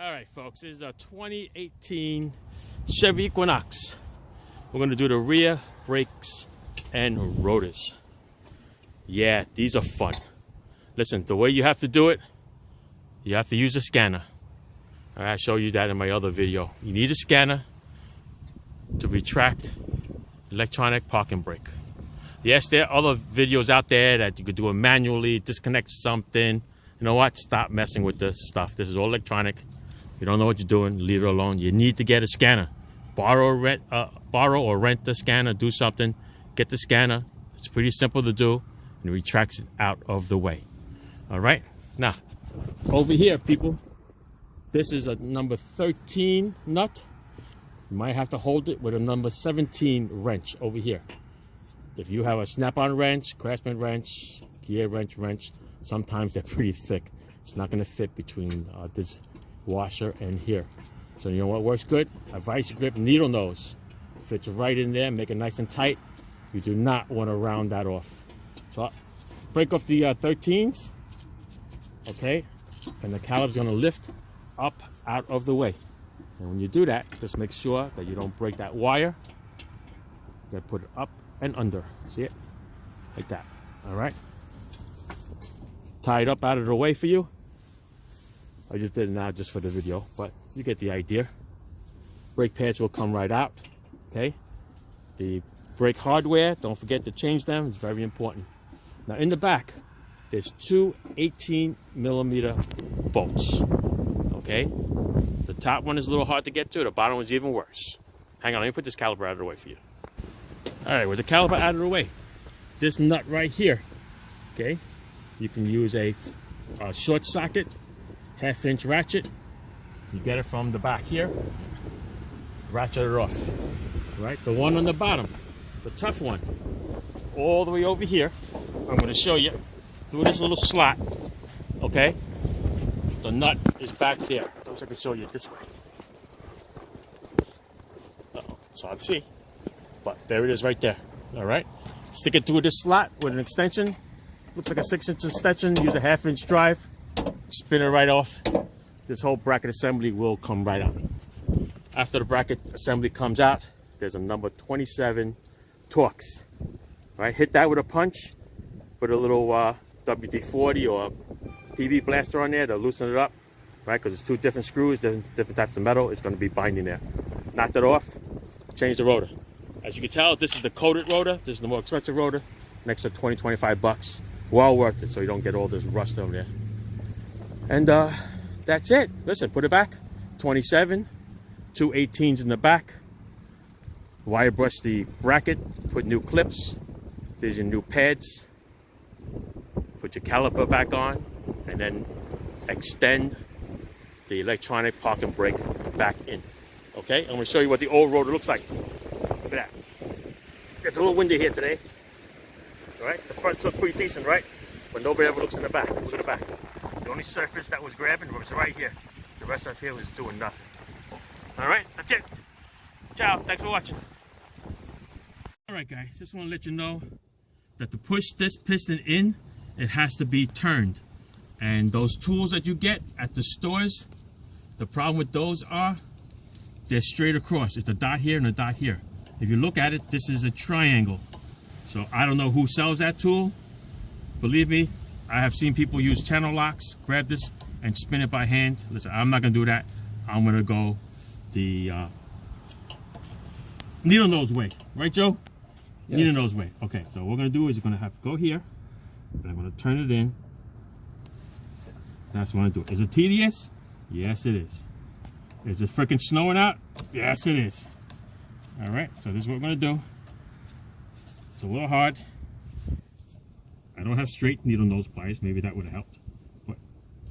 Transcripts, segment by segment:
All right, folks, this is a 2018 Chevy Equinox. We're going to do the rear brakes and rotors. Yeah, these are fun. Listen, the way you have to do it, you have to use a scanner. All right, I showed you that in my other video. You need a scanner to retract electronic parking brake. Yes, there are other videos out there that you could do it manually, disconnect something. You know what? Stop messing with this stuff. This is all electronic. You don't know what you're doing, leave it alone. You need to get a scanner. Borrow or rent the scanner, do something. Get the scanner. It's pretty simple to do, and it retracts it out of the way. All right? Now, over here, people, this is a number 13 nut. You might have to hold it with a number 17 wrench over here. If you have a snap-on wrench, Craftsman wrench, gear wrench, sometimes they're pretty thick. It's not going to fit between this washer and here. So you know what works good? A vice grip needle nose. Fits right in there, make it nice and tight. You do not want to round that off. So I'll break off the 13s, okay? And the caliper's going to lift up out of the way. And when you do that, just make sure that you don't break that wire. You put it up and under. See it? Like that. All right? Tie it up out of the way for you. I just did it now just for the video, but you get the idea. Brake pads will come right out, okay? The brake hardware, don't forget to change them. It's very important. Now in the back, there's two 18mm bolts, okay? The top one is a little hard to get to. The bottom one's even worse. Hang on, let me put this caliper out of the way for you. All right, with the caliper out of the way, this nut right here, okay? You can use a short socket, 1/2-inch ratchet. You get it from the back here, ratchet it off. Right, the one on the bottom, the tough one, all the way over here. I'm going to show you through this little slot. Okay, the nut is back there. I wish I could show you this way. It's hard to see, but there it is right there. All right, stick it through this slot with an extension. Looks like a 6-inch extension. Use a 1/2-inch drive. Spin it right off. This whole bracket assembly will come right out. After the bracket assembly comes out, there's a number 27 Torx. Right, hit that with a punch. Put a little WD-40 or PB blaster on there to loosen it up. Right, because it's two different screws, different types of metal. It's going to be binding there. Knock that off. Change the rotor. As you can tell, this is the coated rotor. This is the more expensive rotor. An extra 20-25 bucks. Well worth it, so you don't get all this rust over there. And that's it. Listen, put it back. 27, two 18s in the back. Wire brush the bracket. Put new clips. There's your new pads. Put your caliper back on, and then extend the electronic parking brake back in. Okay, I'm going to show you what the old rotor looks like. Look at that. It's a little windy here today. All right, the fronts look pretty decent, right? But nobody ever looks in the back. Look at the back. The only surface that was grabbing was right here. The rest of here was doing nothing. All right, that's it. Ciao, thanks for watching. All right, guys, just want to let you know that to push this piston in, it has to be turned. And those tools that you get at the stores, the problem with those are they're straight across. It's a dot here and a dot here. If you look at it, this is a triangle. So I don't know who sells that tool. Believe me, I have seen people use channel locks, grab this and spin it by hand. Listen, I'm not gonna do that. I'm gonna go the needle nose way. Right, Joe? Yes. Needle nose way. Okay, so what we're gonna do is we're gonna have to go here, and I'm gonna turn it in. That's what I'm gonna do. Is it tedious? Yes, it is. Is it freaking snowing out? Yes, it is. All right, so this is what we're gonna do. It's a little hard. I don't have straight needle nose pliers. Maybe that would have helped. But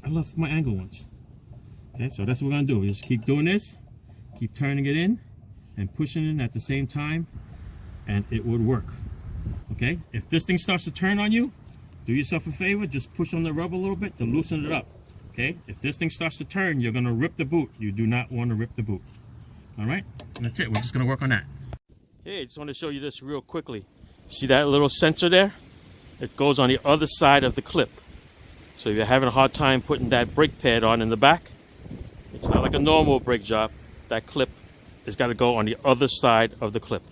I love my angle ones. Okay, so that's what we're going to do. We just keep doing this. Keep turning it in and pushing it at the same time. And it would work. Okay, if this thing starts to turn on you, do yourself a favor. Just push on the rubber a little bit to loosen it up. Okay, if this thing starts to turn, you're going to rip the boot. You do not want to rip the boot. All right, and that's it. We're just going to work on that. Okay, I just want to show you this real quickly. See that little sensor there? It goes on the other side of the clip. So if you're having a hard time putting that brake pad on in the back, it's not like like a normal brake job, that clip has got to go on the other side of the clip.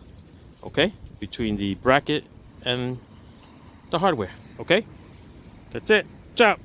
Okay? Between the bracket and the hardware. Okay? That's it. Ciao.